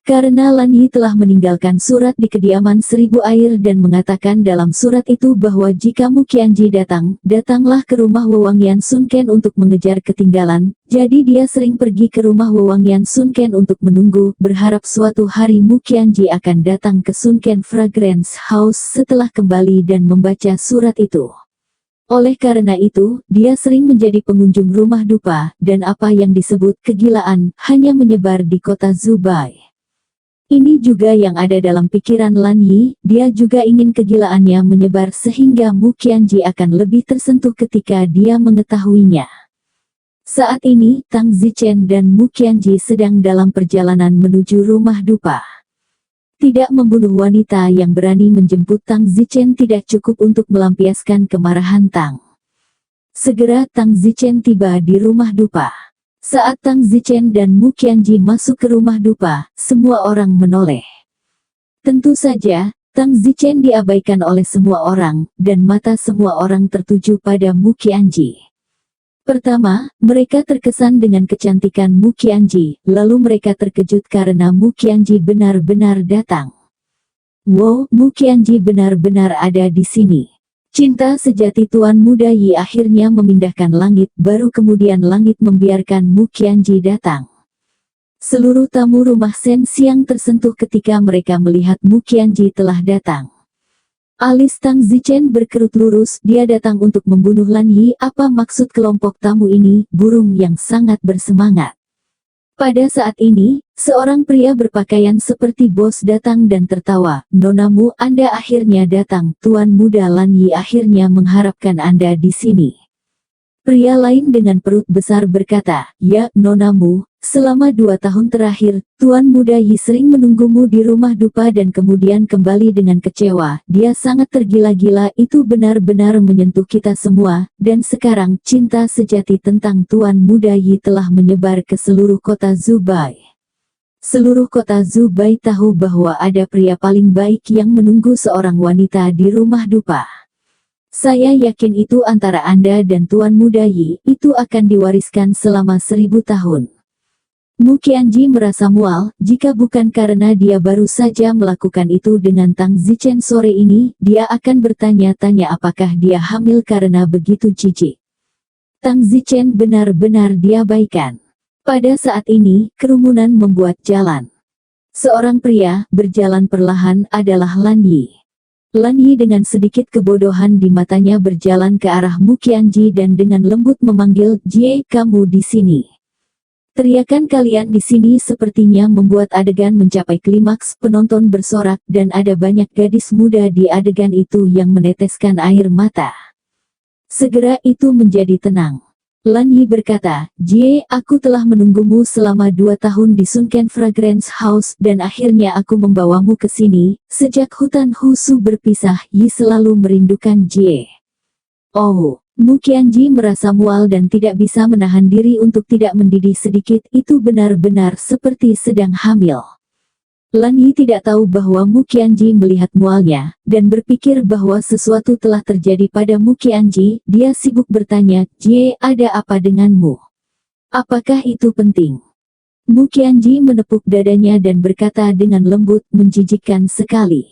Karena Lan Yi telah meninggalkan surat di kediaman 1000 air dan mengatakan dalam surat itu bahwa jika Mu Qianji datang, datanglah ke rumah Wewangian Sunken untuk mengejar ketinggalan, jadi dia sering pergi ke rumah Wewangian Sunken untuk menunggu, berharap suatu hari Mu Qianji akan datang ke Sunken Fragrance House setelah kembali dan membaca surat itu. Oleh karena itu, dia sering menjadi pengunjung rumah dupa, dan apa yang disebut kegilaan, hanya menyebar di kota Zubai. Ini juga yang ada dalam pikiran Lan Yi, dia juga ingin kegilaannya menyebar sehingga Mu Qianji akan lebih tersentuh ketika dia mengetahuinya. Saat ini, Tang Zichen dan Mu Qianji sedang dalam perjalanan menuju rumah dupa. Tidak membunuh wanita yang berani menjemput Tang Zichen tidak cukup untuk melampiaskan kemarahan Tang. Segera Tang Zichen tiba di rumah dupa. Saat Tang Zichen dan Mu Qianji masuk ke rumah dupa, semua orang menoleh. Tentu saja, Tang Zichen diabaikan oleh semua orang, dan mata semua orang tertuju pada Mu Qianji. Pertama, mereka terkesan dengan kecantikan Mu Qianji, lalu mereka terkejut karena Mu Qianji benar-benar datang. Wow, Mu Qianji benar-benar ada di sini. Cinta sejati Tuan Muda Yi akhirnya memindahkan langit, baru kemudian langit membiarkan Mu Qianji datang. Seluruh tamu rumah Sen Xiang tersentuh ketika mereka melihat Mu Qianji telah datang. Alis Tang Zichen berkerut lurus, dia datang untuk membunuh Lan Yi. Apa maksud kelompok tamu ini? Burung yang sangat bersemangat. Pada saat ini, seorang pria berpakaian seperti bos datang dan tertawa. Nonamu, Anda akhirnya datang. Tuan Muda Lan Yi akhirnya mengharapkan Anda di sini. Pria lain dengan perut besar berkata, ya, Nonamu, selama 2 tahun terakhir, Tuan Muda Yi sering menunggumu di rumah dupa dan kemudian kembali dengan kecewa. Dia sangat tergila-gila, itu benar-benar menyentuh kita semua, dan sekarang cinta sejati tentang Tuan Muda Yi telah menyebar ke seluruh kota Zubai. Seluruh kota Zubai tahu bahwa ada pria paling baik yang menunggu seorang wanita di rumah dupa. Saya yakin itu antara Anda dan Tuan Muda Yi, itu akan diwariskan selama 1000 tahun. Mu Qianji merasa mual, jika bukan karena dia baru saja melakukan itu dengan Tang Zichen sore ini, dia akan bertanya-tanya apakah dia hamil karena begitu jijik. Tang Zichen benar-benar diabaikan. Pada saat ini, kerumunan membuat jalan. Seorang pria, berjalan perlahan, adalah Lan Yi. Lan Yi dengan sedikit kebodohan di matanya berjalan ke arah Mu Qianji dan dengan lembut memanggil, "Jie, kamu di sini." Teriakan kalian di sini sepertinya membuat adegan mencapai klimaks, penonton bersorak, dan ada banyak gadis muda di adegan itu yang meneteskan air mata. Segera itu menjadi tenang. Lan Yi berkata, "Jie, aku telah menunggumu selama 2 tahun di Sunken Fragrance House, dan akhirnya aku membawamu ke sini. Sejak hutan Husu berpisah, Yi selalu merindukan Jie." Oh, Mu Qianji merasa mual dan tidak bisa menahan diri untuk tidak mendidih sedikit, itu benar-benar seperti sedang hamil. Lan Yi tidak tahu bahwa Mu Qianji melihat mualnya, dan berpikir bahwa sesuatu telah terjadi pada Mu Qianji. Dia sibuk bertanya, "Jie, ada apa denganmu? Apakah itu penting?" Mu Qianji menepuk dadanya dan berkata dengan lembut, menjijikkan sekali.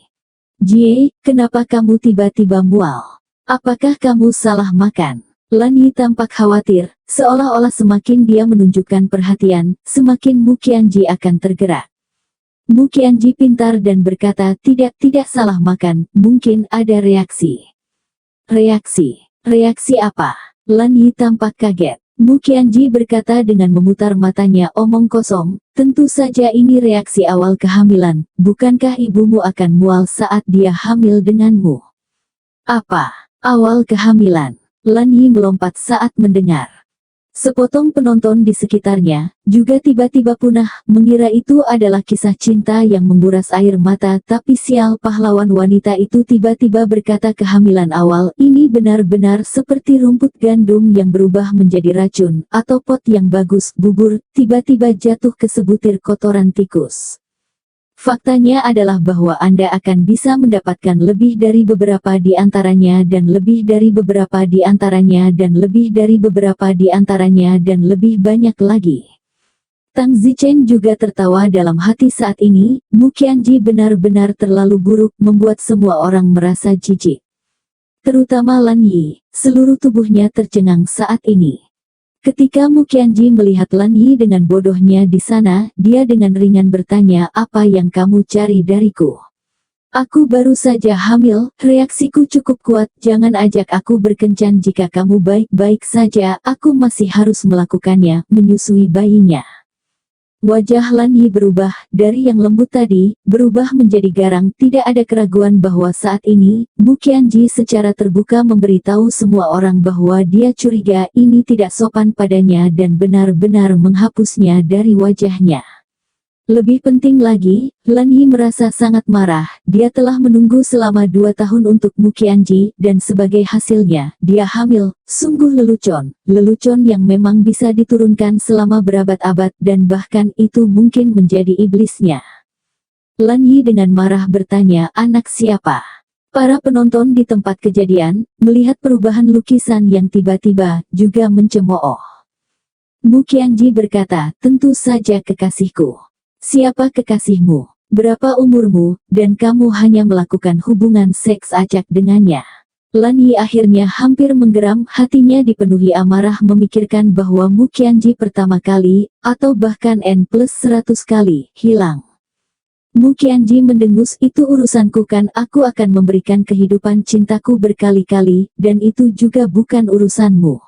"Jie, kenapa kamu tiba-tiba mual? Apakah kamu salah makan?" Lan Yi tampak khawatir, seolah-olah semakin dia menunjukkan perhatian, semakin Mu Qianji akan tergerak. Mu Qianji pintar dan berkata, tidak salah makan, mungkin ada reaksi." Reaksi apa?" Lan Yi tampak kaget. Mu Qianji berkata dengan memutar matanya, "Omong kosong, tentu saja ini reaksi awal kehamilan, bukankah ibumu akan mual saat dia hamil denganmu?" "Apa? Awal kehamilan?" Lan Yi melompat saat mendengar. Sepotong penonton di sekitarnya, juga tiba-tiba punah, mengira itu adalah kisah cinta yang menguras air mata, tapi sial pahlawan wanita itu tiba-tiba berkata kehamilan awal, ini benar-benar seperti rumput gandum yang berubah menjadi racun, atau pot yang bagus, bubur, tiba-tiba jatuh ke sebutir kotoran tikus. Faktanya adalah bahwa Anda akan bisa mendapatkan lebih dari beberapa di antaranya dan lebih dari beberapa di antaranya dan lebih dari beberapa di antaranya dan lebih banyak lagi. Tang Zichen juga tertawa dalam hati saat ini. Mu Qianji benar-benar terlalu buruk, membuat semua orang merasa jijik. Terutama Lan Yi, seluruh tubuhnya tercengang saat ini. Ketika Mu Qianji melihat Lan Yi dengan bodohnya di sana, dia dengan ringan bertanya, "Apa yang kamu cari dariku? Aku baru saja hamil, reaksiku cukup kuat, jangan ajak aku berkencan jika kamu baik-baik saja, aku masih harus melakukannya, menyusui bayinya." Wajah Lan Yi berubah, dari yang lembut tadi, berubah menjadi garang. Tidak ada keraguan bahwa saat ini, Mu Qianji secara terbuka memberitahu semua orang bahwa dia curiga ini tidak sopan padanya dan benar-benar menghapusnya dari wajahnya. Lebih penting lagi, Lan Yi merasa sangat marah. Dia telah menunggu selama 2 tahun untuk Mu Qianji, dan sebagai hasilnya, dia hamil. Sungguh lelucon yang memang bisa diturunkan selama berabad-abad, dan bahkan itu mungkin menjadi iblisnya. Lan Yi dengan marah bertanya, "Anak siapa?" Para penonton di tempat kejadian, melihat perubahan lukisan yang tiba-tiba, juga mencemooh. Mu Qianji berkata, "Tentu saja kekasihku." "Siapa kekasihmu? Berapa umurmu, dan kamu hanya melakukan hubungan seks acak dengannya?" Lan Yi akhirnya hampir menggeram, hatinya dipenuhi amarah memikirkan bahwa Mu Qianji pertama kali, atau bahkan N+100 kali, hilang. Mu Qianji mendengus, "Itu urusanku kan, aku akan memberikan kehidupan cintaku berkali-kali, dan itu juga bukan urusanmu.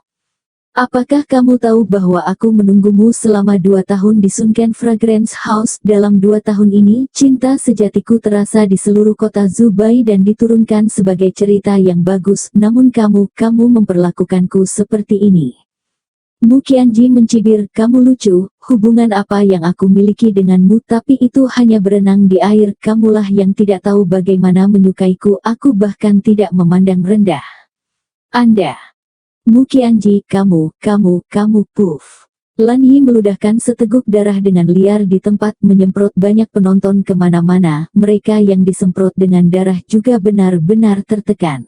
Apakah kamu tahu bahwa aku menunggumu selama 2 tahun di Sunken Fragrance House? Dalam 2 tahun ini, cinta sejatiku terasa di seluruh kota Zubai dan diturunkan sebagai cerita yang bagus, namun kamu memperlakukanku seperti ini." Mu Qianji mencibir, "Kamu lucu, hubungan apa yang aku miliki denganmu, tapi itu hanya berenang di air, kamulah yang tidak tahu bagaimana menyukaiku, aku bahkan tidak memandang rendah Anda. Mu Qianji, kamu, puff." Lan Yi meludahkan seteguk darah dengan liar di tempat, menyemprot banyak penonton kemana-mana. Mereka yang disemprot dengan darah juga benar-benar tertekan.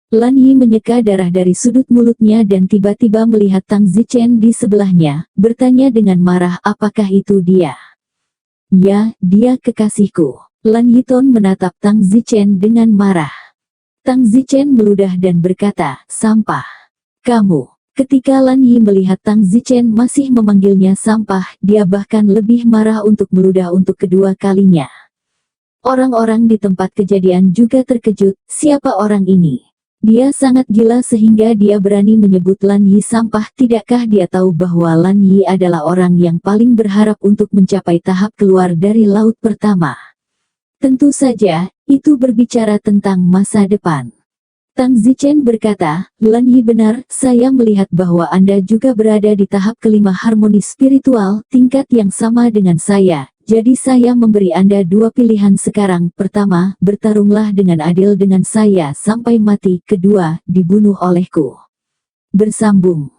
Lan Yi menyeka darah dari sudut mulutnya dan tiba-tiba melihat Tang Zichen di sebelahnya, bertanya dengan marah, apakah itu dia? Ya, dia kekasihku. Lan Yiton menatap Tang Zichen dengan marah. Tang Zichen meludah dan berkata, sampah. Kamu. Ketika Lan Yi melihat Tang Zichen masih memanggilnya sampah, dia bahkan lebih marah untuk meludah untuk kedua kalinya. Orang-orang di tempat kejadian juga terkejut, siapa orang ini? Dia sangat gila sehingga dia berani menyebut Lan Yi sampah. Tidakkah dia tahu bahwa Lan Yi adalah orang yang paling berharap untuk mencapai tahap keluar dari laut pertama? Tentu saja, itu berbicara tentang masa depan. Tang Zichen berkata, Lan Yi benar, saya melihat bahwa Anda juga berada di tahap kelima harmoni spiritual, tingkat yang sama dengan saya. Jadi saya memberi Anda dua pilihan sekarang. Pertama, bertarunglah dengan adil dengan saya sampai mati. Kedua, dibunuh olehku. Bersambung.